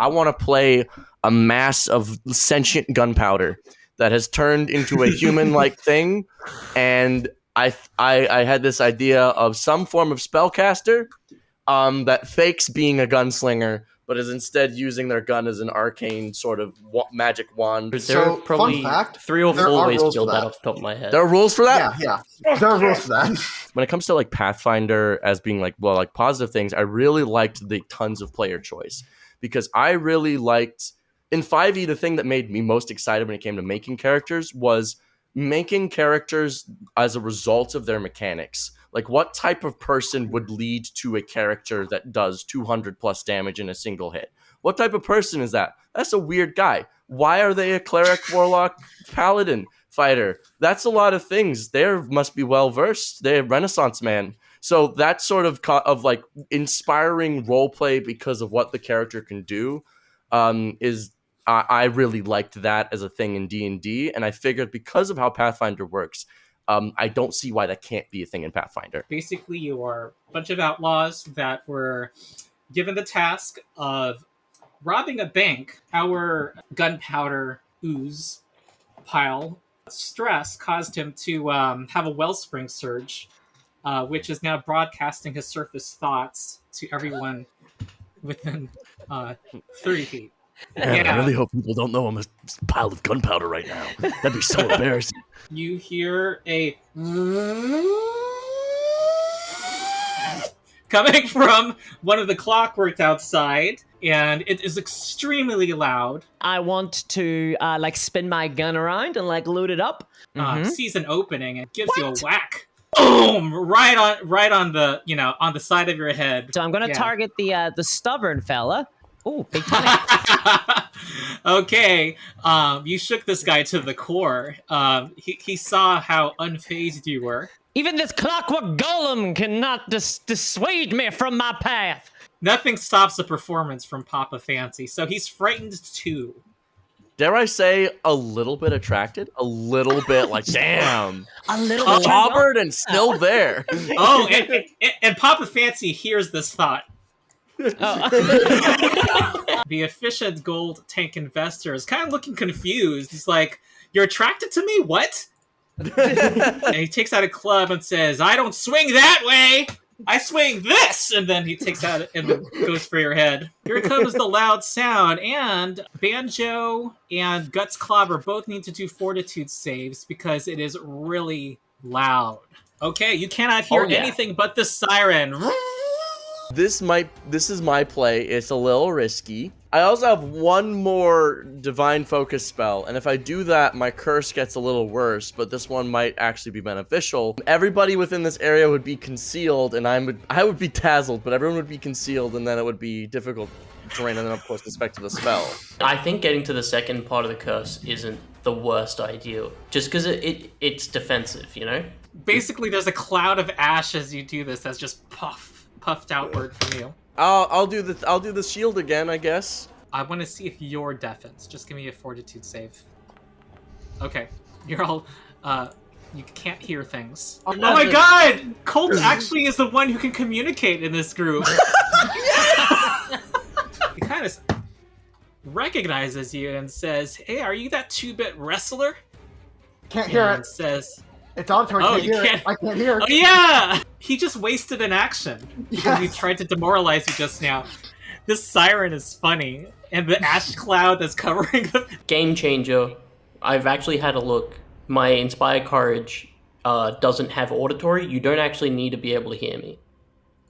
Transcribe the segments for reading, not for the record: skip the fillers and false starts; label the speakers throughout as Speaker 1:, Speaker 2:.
Speaker 1: I want to play a mass of sentient gunpowder that has turned into a human-like thing, and I had this idea of some form of spellcaster that fakes being a gunslinger, but is instead using their gun as an arcane sort of magic wand.
Speaker 2: There are probably
Speaker 3: fun fact,
Speaker 2: 3 or 4 ways to
Speaker 3: rules
Speaker 2: build
Speaker 3: for
Speaker 2: that
Speaker 3: that.
Speaker 2: off the top of my head.
Speaker 1: There are rules for that?
Speaker 3: Yeah. There are rules for that.
Speaker 1: When it comes to like Pathfinder as being like positive things, I really liked the tons of player choice, because I really liked in 5e, the thing that made me most excited when it came to making characters was making characters as a result of their mechanics. Like, what type of person would lead to a character that does 200 plus damage in a single hit? What type of person is that? That's a weird guy. Why are they a cleric, warlock, paladin, fighter? That's a lot of things. They must be well versed. They're Renaissance man. So that sort of like inspiring roleplay because of what the character can do is I really liked that as a thing in D&D, and I figured because of how Pathfinder works, I don't see why that can't be a thing in Pathfinder.
Speaker 4: Basically, you are a bunch of outlaws that were given the task of robbing a bank. Our gunpowder ooze pile stress caused him to have a Wellspring surge, which is now broadcasting his surface thoughts to everyone within 30 feet.
Speaker 1: Man, I really hope people don't know I'm a pile of gunpowder right now. That'd be so embarrassing.
Speaker 4: You hear a coming from one of the clockworks outside, and it is extremely loud.
Speaker 5: I want to spin my gun around and load it up.
Speaker 4: Sees an opening and gives you a whack. Boom! Right on the on the side of your head.
Speaker 5: So I'm gonna target the stubborn fella. Oh, big time.
Speaker 4: Okay, you shook this guy to the core. He saw how unfazed you were.
Speaker 5: Even this clockwork golem cannot dissuade me from my path.
Speaker 4: Nothing stops a performance from Papa Fancy, so he's frightened too.
Speaker 1: Dare I say, a little bit attracted? A little bit like, damn.
Speaker 5: A little
Speaker 1: Auburn and still there.
Speaker 4: Oh, and Papa Fancy hears this thought. The efficient gold tank investor is kind of looking confused. He's like, "You're attracted to me? What?" And he takes out a club and says, "I don't swing that way. I swing this." And then he takes out and then goes for your head. Here comes the loud sound, and Banjo and Guts Clobber both need to do fortitude saves because it is really loud. Okay, you cannot hear anything but the siren.
Speaker 1: This is my play. It's a little risky. I also have one more divine focus spell, and if I do that, my curse gets a little worse, but this one might actually be beneficial. Everybody within this area would be concealed, and I would be dazzled, but everyone would be concealed, and then it would be difficult terrain, and then of course the spec to the spell.
Speaker 2: I think getting to the second part of the curse isn't the worst idea, just because it's defensive, you know?
Speaker 4: Basically, there's a cloud of ash as you do this that's just puffed outward from you.
Speaker 1: I'll do the shield again, I guess.
Speaker 4: I want to see if you're deafened. Just give me a fortitude save. Okay, you're all you can't hear things. Oh my god! Colt actually is the one who can communicate in this group. He kind of recognizes you and says, "Hey, are you that 2-bit wrestler?"
Speaker 3: Can't hear
Speaker 4: and
Speaker 3: it.
Speaker 4: says,
Speaker 3: It's auditory.
Speaker 4: "Oh,
Speaker 3: I can't hear it.
Speaker 4: Oh yeah! He just wasted an action because he tried to demoralize you just now. This siren is funny, and the ash cloud that's covering the
Speaker 2: Game changer. I've actually had a look. My Inspire Courage doesn't have auditory. You don't actually need to be able to hear me.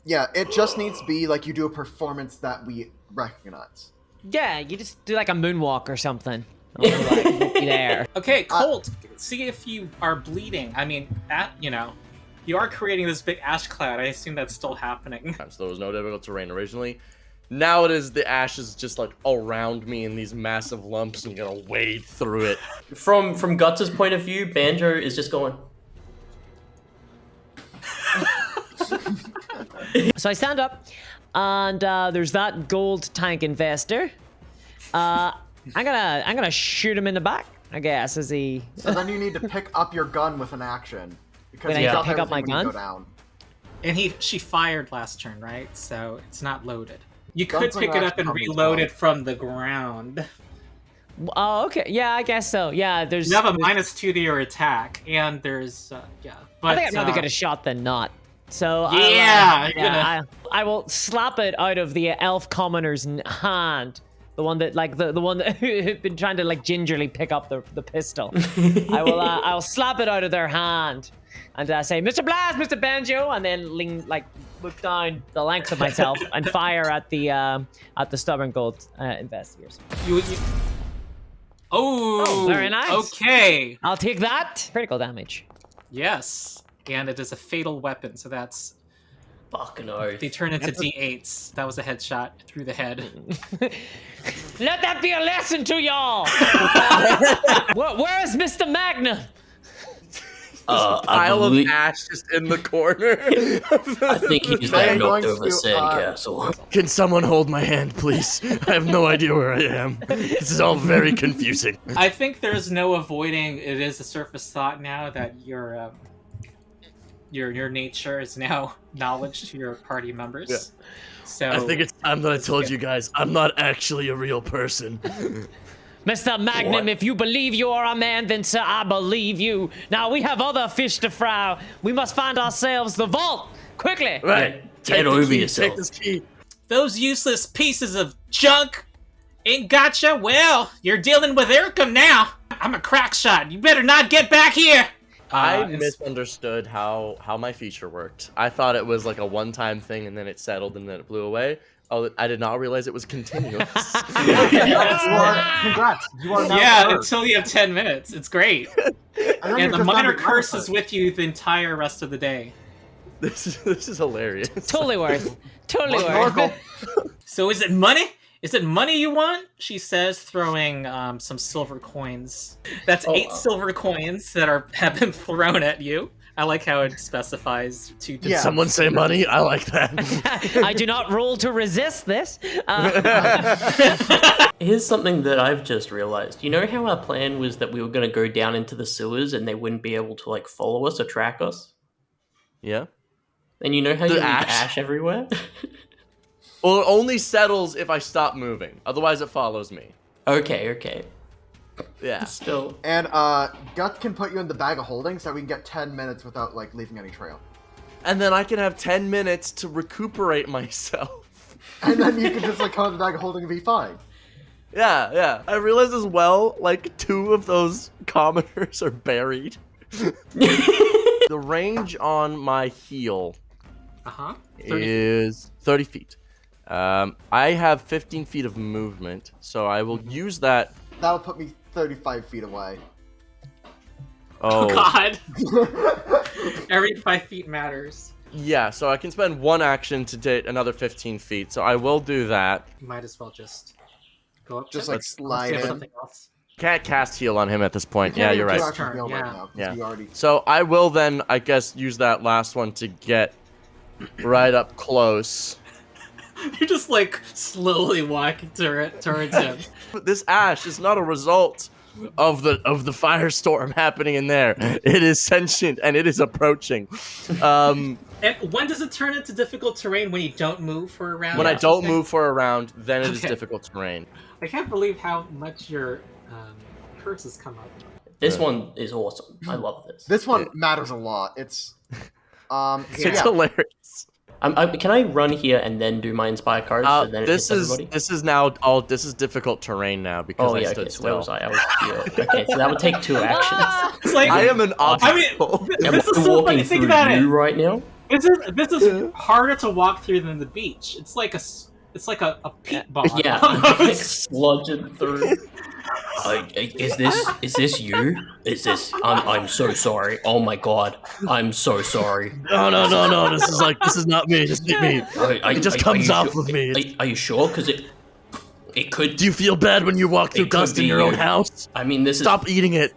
Speaker 3: Yeah, it just needs to be like you do a performance that we recognize.
Speaker 5: Yeah, you just do like a moonwalk or something. Won't be there.
Speaker 4: Okay, Colt, see if you are bleeding. I mean, you are creating this big ash cloud. I assume that's still happening.
Speaker 1: So there was no difficult terrain originally. Now it is, the ash is just like around me in these massive lumps, and you're gonna wade through it.
Speaker 2: From Guts' point of view, Banjo is just going.
Speaker 5: So I stand up, and there's that gold tank investor. I'm gonna shoot him in the back, I guess, as he...
Speaker 3: So then you need to pick up your gun with an action. Because
Speaker 5: Wait, I need to pick up my gun?
Speaker 3: Go down.
Speaker 4: And she fired last turn, right? So it's not loaded. You could
Speaker 3: Gunslinger
Speaker 4: pick it up
Speaker 3: actually
Speaker 4: and
Speaker 3: probably
Speaker 4: reload
Speaker 3: does.
Speaker 4: it from the ground.
Speaker 5: Oh, okay. Yeah, I guess so. Yeah, there's.
Speaker 4: You have a -2 to your attack, and there's yeah. But
Speaker 5: I think I'd rather get a shot than not. So
Speaker 4: Yeah, you're gonna-
Speaker 5: I will slap it out of the elf commoner's hand. The one that the one that had been trying to gingerly pick up the pistol. I'll slap it out of their hand and say, Mr. Blast, Mr. Banjo, and then look down the length of myself and fire at the stubborn gold investigators.
Speaker 4: Oh,
Speaker 5: very nice.
Speaker 4: Okay.
Speaker 5: I'll take that. Critical damage.
Speaker 4: Yes, and it is a fatal weapon, so that's
Speaker 2: Fucking oath.
Speaker 4: they turn into D8s. That was a headshot through the head.
Speaker 5: Let that be a lesson to y'all. Where is Mr. Magnum?
Speaker 2: I
Speaker 1: Pile of
Speaker 2: believe-
Speaker 1: ash just in the corner.
Speaker 2: I think he's
Speaker 3: I
Speaker 2: like
Speaker 3: am
Speaker 2: knocked
Speaker 3: going
Speaker 2: over
Speaker 3: to,
Speaker 2: sandcastle.
Speaker 1: Can someone hold my hand, please? I have no idea where I am. This is all very confusing.
Speaker 4: I think there's no avoiding. It is a surface thought now that your nature is now knowledge to your party members.
Speaker 1: Yeah.
Speaker 4: So
Speaker 1: I think it's time that I told you guys I'm not actually a real person.
Speaker 5: Mr. Magnum,
Speaker 2: What?
Speaker 5: if you believe you are a man, then sir, I believe you. Now we have other fish to fry. We must find ourselves the vault quickly.
Speaker 1: Right.
Speaker 2: Get
Speaker 1: the
Speaker 2: over
Speaker 1: key,
Speaker 2: yourself.
Speaker 1: Take this key.
Speaker 4: those useless pieces of junk ain't gotcha. Well, you're dealing with Irkham now. I'm a crack shot. You better not get back here.
Speaker 1: I
Speaker 4: It's-
Speaker 1: misunderstood how my feature worked. I thought it was like a one-time thing and then it settled and then it blew away. Oh, I did not realize it was continuous.
Speaker 3: Congrats. You are now
Speaker 4: Yeah,
Speaker 3: cursed.
Speaker 4: until you have 10 minutes. It's great.
Speaker 3: And then
Speaker 4: And
Speaker 3: you're
Speaker 4: the
Speaker 3: just
Speaker 4: minor
Speaker 3: down to
Speaker 4: curse
Speaker 3: one
Speaker 4: is with you the entire rest of the day.
Speaker 1: This is hilarious.
Speaker 5: Totally worth. Totally
Speaker 3: Look,
Speaker 5: worth.
Speaker 3: Oracle.
Speaker 4: So is it money? Is it money you want? She says, throwing some silver coins. That's 8 silver coins that have been thrown at you. I like how it specifies to
Speaker 3: Yeah.
Speaker 1: Someone say money. I like that.
Speaker 5: I do not roll to resist this.
Speaker 2: Here's something that I've just realized. You know how our plan was that we were going to go down into the sewers and they wouldn't be able to like follow us or track us?
Speaker 1: Yeah.
Speaker 2: And you know how
Speaker 1: The
Speaker 2: you leave
Speaker 1: ash?
Speaker 2: ash everywhere?
Speaker 1: Well, it only settles if I stop moving. Otherwise, it follows me.
Speaker 2: Okay.
Speaker 1: Yeah.
Speaker 2: Still.
Speaker 3: And Gut can put you in the bag of holding so we can get 10 minutes without like leaving any trail.
Speaker 1: And then I can have 10 minutes to recuperate myself.
Speaker 3: And then you can just like come in the bag of holding and be fine.
Speaker 1: Yeah. I realized as well, like 2 of those commoners are buried. The range on my heal
Speaker 4: Uh-huh.
Speaker 1: is 30 feet. I have 15 feet of movement, so I will use that.
Speaker 3: That'll put me 35 feet away.
Speaker 1: Oh,
Speaker 4: God. Every 5 feet matters.
Speaker 1: yeah, so I can spend 1 action to date another 15 feet, so I will do that.
Speaker 4: You might as well just go up.
Speaker 3: Just
Speaker 4: to it.
Speaker 3: like slide
Speaker 4: Do
Speaker 3: in.
Speaker 4: something else.
Speaker 1: Can't cast heal on him at this point.
Speaker 3: You
Speaker 1: Yeah,
Speaker 3: can't
Speaker 1: you're
Speaker 3: even do
Speaker 1: right.
Speaker 3: action heal
Speaker 4: Yeah.
Speaker 3: right now, 'cause
Speaker 1: Yeah.
Speaker 3: you already...
Speaker 1: So I will then, I guess, use that last one to get right up close.
Speaker 4: You're just like slowly walking towards him.
Speaker 1: This ash is not a result of the firestorm happening in there. It is sentient and it is approaching.
Speaker 4: And when does it turn into difficult terrain? When you don't move for a round?
Speaker 1: When I
Speaker 4: or
Speaker 1: don't
Speaker 4: something?
Speaker 1: move for a round, then it is
Speaker 4: Okay.
Speaker 1: difficult terrain.
Speaker 4: I can't believe how much your curses come up.
Speaker 2: This one is awesome. I love this.
Speaker 3: This one matters a lot. It's... so
Speaker 1: It's
Speaker 3: yeah.
Speaker 1: hilarious.
Speaker 2: Can I run here and then do my inspire cards? So then it
Speaker 1: This
Speaker 2: hits
Speaker 1: is
Speaker 2: everybody?
Speaker 1: this is now all this is difficult terrain now because
Speaker 2: Oh
Speaker 1: I
Speaker 2: yeah,
Speaker 1: stood
Speaker 2: okay, so where
Speaker 1: still.
Speaker 2: was I? I was here. Okay, so that would take 2 actions.
Speaker 4: It's like,
Speaker 1: I am an
Speaker 4: I mean,
Speaker 1: obstacle.
Speaker 2: I'm
Speaker 4: this is so
Speaker 2: walking
Speaker 4: funny. Think
Speaker 2: through
Speaker 4: about
Speaker 2: you
Speaker 4: it.
Speaker 2: right now.
Speaker 4: This is harder to walk through than the beach. It's like a peat bog.
Speaker 2: Yeah, I'm like
Speaker 4: almost.
Speaker 2: sludging through. Is this you? Is this? I'm so sorry. Oh my god, I'm so sorry.
Speaker 1: No. This is not me. Just leave me. It just comes off of me.
Speaker 2: Are you sure? Because it could.
Speaker 1: Do you feel bad when you walk through
Speaker 2: It could
Speaker 1: dust in
Speaker 2: be
Speaker 1: your own
Speaker 2: you.
Speaker 1: house?
Speaker 2: I mean, this is.
Speaker 1: Stop eating it.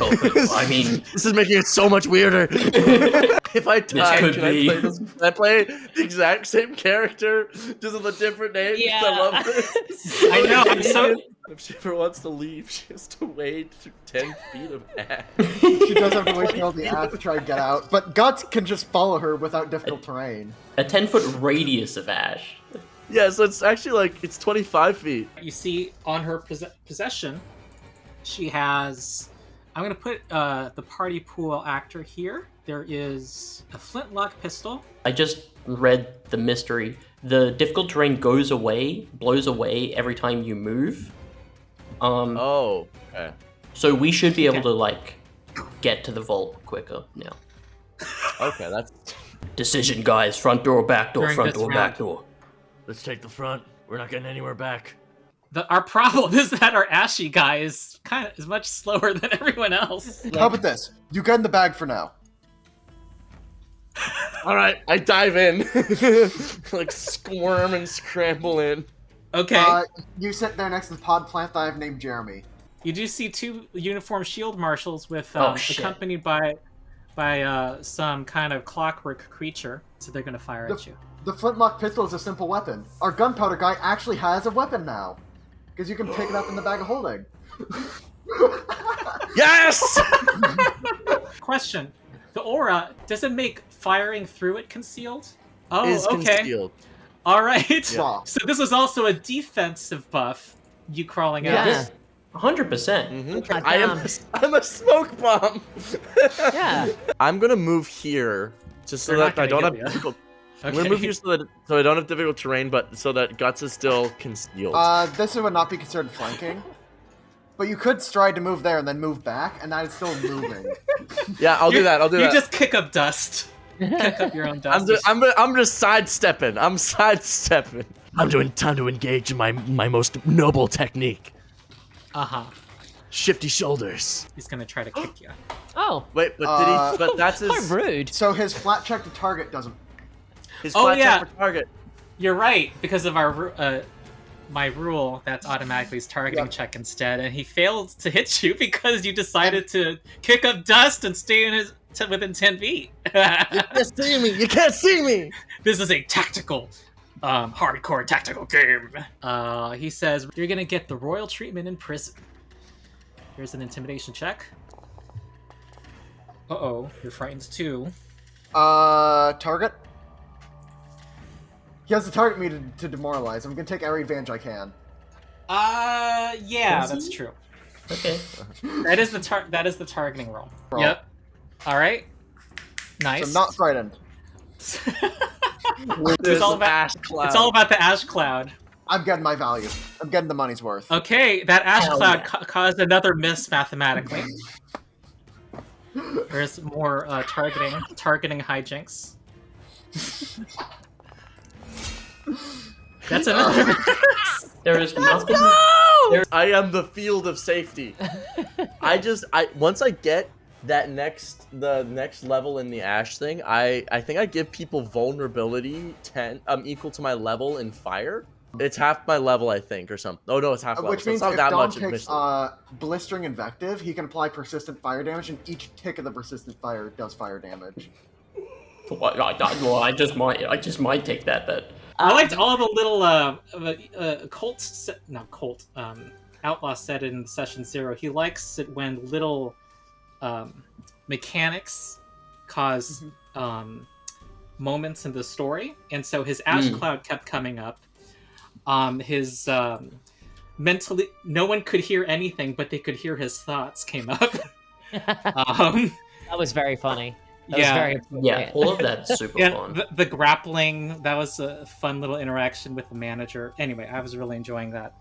Speaker 2: Oh, but, I mean,
Speaker 1: This is making it so much weirder. If I die,
Speaker 2: could
Speaker 1: can I
Speaker 2: be.
Speaker 1: play this? Can I play the exact same character, just with a different name? 'Cause
Speaker 5: Yeah.
Speaker 1: I love this.
Speaker 4: I know. I'm so.
Speaker 1: If she ever wants to leave, she has to wade through 10 feet of ash.
Speaker 3: She does have to wait till the ass to try and get out. But Guts can just follow her without difficult terrain.
Speaker 2: a 10-foot radius of ash.
Speaker 1: Yeah, so it's actually like it's 25 feet.
Speaker 4: You see on her possession, she has. I'm gonna put the party pool actor here. There is a flintlock pistol.
Speaker 2: I just read the mystery. The difficult terrain blows away every time you move.
Speaker 1: Oh, okay.
Speaker 2: So we should be able to like get to the vault quicker now.
Speaker 1: Okay, that's.
Speaker 2: Decision, guys. Front door, back door,
Speaker 4: During
Speaker 2: front
Speaker 4: this
Speaker 2: door,
Speaker 4: round.
Speaker 2: back door.
Speaker 1: Let's take the front. We're not getting anywhere back.
Speaker 4: Our problem is that our ashy guy is much slower than everyone else.
Speaker 3: How about this? You get in the bag for now.
Speaker 1: All right, I dive in, like squirm and scramble in.
Speaker 4: Okay.
Speaker 3: You sit there next to the pod plant that I've named Jeremy.
Speaker 4: You do see two uniformed shield marshals with
Speaker 2: Shit.
Speaker 4: accompanied by some kind of clockwork creature. So they're gonna fire at you.
Speaker 3: The flintlock pistol is a simple weapon. Our gunpowder guy actually has a weapon now. Because you can pick it up in the bag of holding.
Speaker 1: Yes!
Speaker 4: Question: the aura, does it make firing through it concealed? Oh,
Speaker 1: Is
Speaker 4: okay.
Speaker 1: concealed.
Speaker 4: All right.
Speaker 3: Yeah.
Speaker 4: So this is also a defensive buff. You crawling out.
Speaker 5: Yeah.
Speaker 2: 100%.
Speaker 1: Mm-hmm. I'm a smoke bomb.
Speaker 5: Yeah.
Speaker 1: I'm gonna move here just so
Speaker 4: They're not
Speaker 1: that I
Speaker 4: gonna
Speaker 1: don't
Speaker 4: get
Speaker 1: have
Speaker 4: you.
Speaker 1: difficult.
Speaker 4: Okay.
Speaker 1: I'm gonna move here so I don't have difficult terrain, but so that Guts is still concealed.
Speaker 3: This would not be considered flanking. But you could stride to move there and then move back, and that is still moving.
Speaker 1: Yeah, I'll do that. I'll do
Speaker 4: You
Speaker 1: that.
Speaker 4: just kick up dust. Kick up your own dust.
Speaker 1: I'm just sidestepping. I'm sidestepping. I'm doing time to engage in my most noble technique.
Speaker 4: Uh-huh.
Speaker 1: Shifty shoulders.
Speaker 4: He's gonna try to kick you.
Speaker 5: Oh,
Speaker 1: Wait, but did he? But that's
Speaker 5: quite
Speaker 1: his.
Speaker 5: rude.
Speaker 3: So his flat check to target doesn't.
Speaker 1: His
Speaker 4: Oh,
Speaker 1: flat
Speaker 4: yeah.
Speaker 1: check for target.
Speaker 4: You're right, because of our my rule, that's automatically his targeting check instead, and he failed to hit you because you decided to kick up dust and stay in within 10 feet.
Speaker 1: You can't see me. You can't see me.
Speaker 4: This is a tactical, hardcore tactical game. He says, you're gonna get the royal treatment in prison. Here's an intimidation check. Uh-oh, you're frightened too.
Speaker 3: Target? He has to target me to demoralize. I'm gonna take every advantage I can.
Speaker 4: Yeah, that's true.
Speaker 2: Okay.
Speaker 4: That is the targeting roll.
Speaker 3: Roll.
Speaker 4: Yep. All right. Nice.
Speaker 3: So I'm not frightened.
Speaker 4: It's all about
Speaker 1: ash cloud.
Speaker 4: It's all about the ash cloud.
Speaker 3: I'm getting my value. I'm getting the money's worth.
Speaker 4: Okay, that ash
Speaker 2: Hell
Speaker 4: cloud
Speaker 2: yeah.
Speaker 4: caused another miss mathematically. There's more targeting hijinks. That's another.
Speaker 2: There is nothing.
Speaker 1: I am the field of safety. Once I get the next level in the ash thing, I think I give people vulnerability 10 equal to my level in fire. It's half my level, I think, or something. Oh no, it's half level.
Speaker 3: Which
Speaker 1: So
Speaker 3: means
Speaker 1: it's not
Speaker 3: if
Speaker 1: that
Speaker 3: Dom
Speaker 1: much
Speaker 3: takes
Speaker 1: admission.
Speaker 3: blistering invective, he can apply persistent fire damage, and each tick of the persistent fire does fire damage.
Speaker 2: Well, I just might take that bet.
Speaker 4: I liked all the little Outlaw said in session 0. He likes it when little mechanics cause moments in the story, and so his ash cloud kept coming up. His mentally, no one could hear anything, but they could hear his thoughts came up.
Speaker 5: That was very funny. That was very
Speaker 2: Yeah, all of that's super
Speaker 4: And
Speaker 2: fun.
Speaker 4: the grappling, that was a fun little interaction with the manager. Anyway, I was really enjoying that.